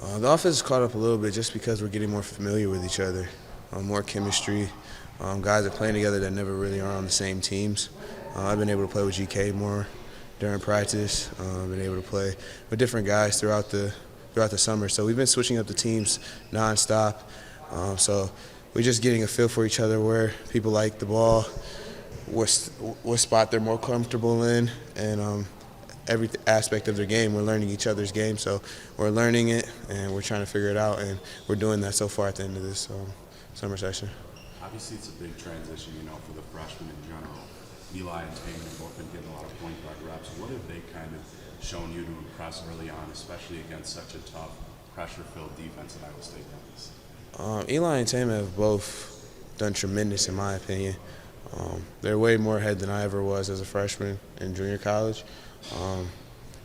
The offense has caught up a little bit just because we're getting more familiar with each other, more chemistry. Guys are playing together that never really are on the same teams. I've been able to play with GK more during practice. Been able to play with different guys throughout the summer. So we've been switching up the teams nonstop. So we're just getting a feel for each other, where people like the ball, what spot they're more comfortable in, and every aspect of their game. We're learning each other's game, so we're learning it and we're trying to figure it out, and we're doing that so far at the end of this summer session. Obviously, it's a big transition, for the freshmen in general. Eli and Taman have both been getting a lot of point guard reps. What have they kind of shown you to impress early on, especially against such a tough, pressure-filled defense that Iowa State does? Eli and Taman have both done tremendous, in my opinion. They're way more ahead than I ever was as a freshman in junior college.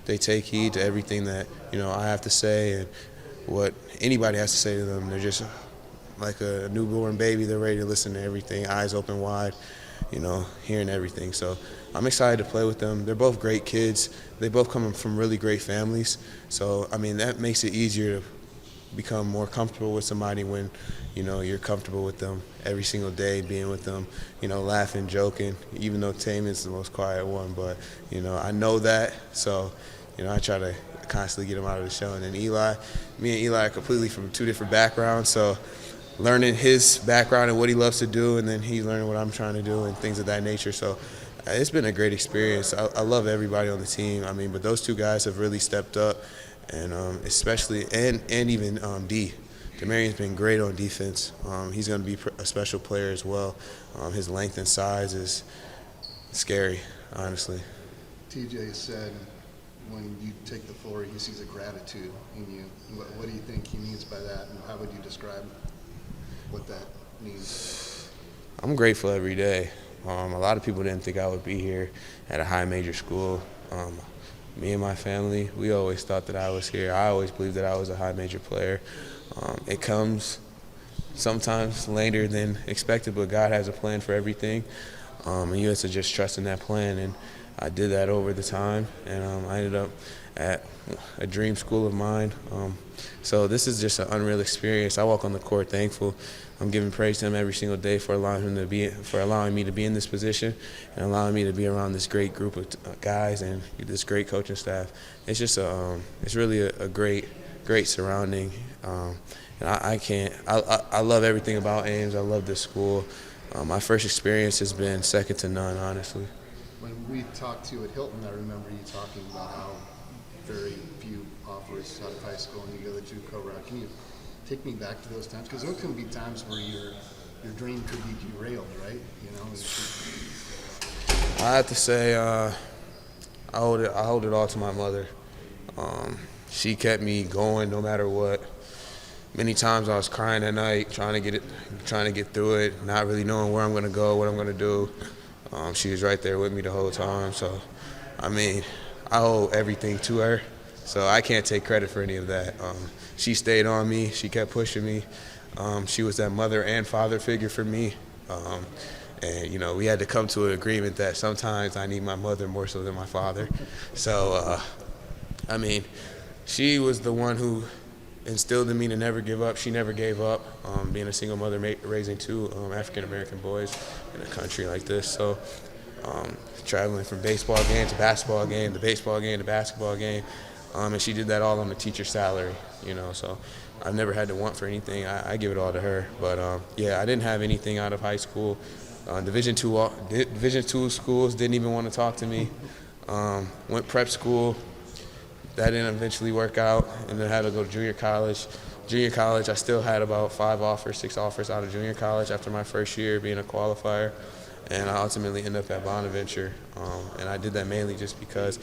They take heed to everything that I have to say and what anybody has to say to them. They're just like a newborn baby. They're ready to listen to everything, eyes open wide, hearing everything. So I'm excited to play with them. They're both great kids. They both come from really great families. So, that makes it easier to become more comfortable with somebody when, you're comfortable with them every single day, being with them, laughing, joking, even though Taman's the most quiet one. But, I know that. So, I try to constantly get him out of the show. And then me and Eli are completely from two different backgrounds. So learning his background and what he loves to do, and then he's learning what I'm trying to do and things of that nature. So it's been a great experience. I love everybody on the team. But those two guys have really stepped up, and especially and even D. Demarion's been great on defense. He's going to be a special player as well. His length and size is scary, honestly. TJ said when you take the floor, he sees a gratitude in you. What do you think he means by that, and how would you describe what that means? I'm grateful every day. A lot of people didn't think I would be here at a high major school. Me and my family, we always thought that I was here. I always believed that I was a high major player. It comes sometimes later than expected, but God has a plan for everything. And you have to just trust in that plan. And I did that over the time, and I ended up at a dream school of mine. So this is just an unreal experience. I walk on the court thankful. I'm giving praise to him every single day for allowing me to be in this position and allowing me to be around this great group of guys and this great coaching staff. It's just it's really a great surrounding. And I love everything about Ames. I love this school. My first experience has been second to none, honestly. When we talked to you at Hilton, I remember you talking about how very few offers out of high school and you go to co-route. Can you take me back to those times? Because those can be times where your dream could be derailed, right? I have to say I hold it all to my mother. She kept me going no matter what. Many times I was crying at night, trying to get through it, not really knowing where I'm going to go, what I'm going to do. She was right there with me the whole time. So, I owe everything to her. So I can't take credit for any of that. She stayed on me. She kept pushing me. She was that mother and father figure for me. And, we had to come to an agreement that sometimes I need my mother more so than my father. So, she was the one who instilled in me to never give up. She never gave up, being a single mother raising two African-American boys in a country like this. So traveling from baseball game to basketball game to baseball game to basketball game, and she did that all on the teacher's salary, So I've never had to want for anything. I give it all to her. But, I didn't have anything out of high school. Division two schools didn't even want to talk to me. Went prep school. That didn't eventually work out, and then had to go to junior college. Junior college, I still had about 6 offers out of junior college after my first year being a qualifier, and I ultimately ended up at Bonaventure. And I did that mainly just because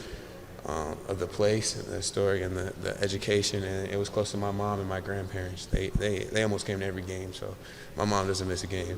of the place, and the story, and the education, and it was close to my mom and my grandparents. They almost came to every game, so my mom doesn't miss a game.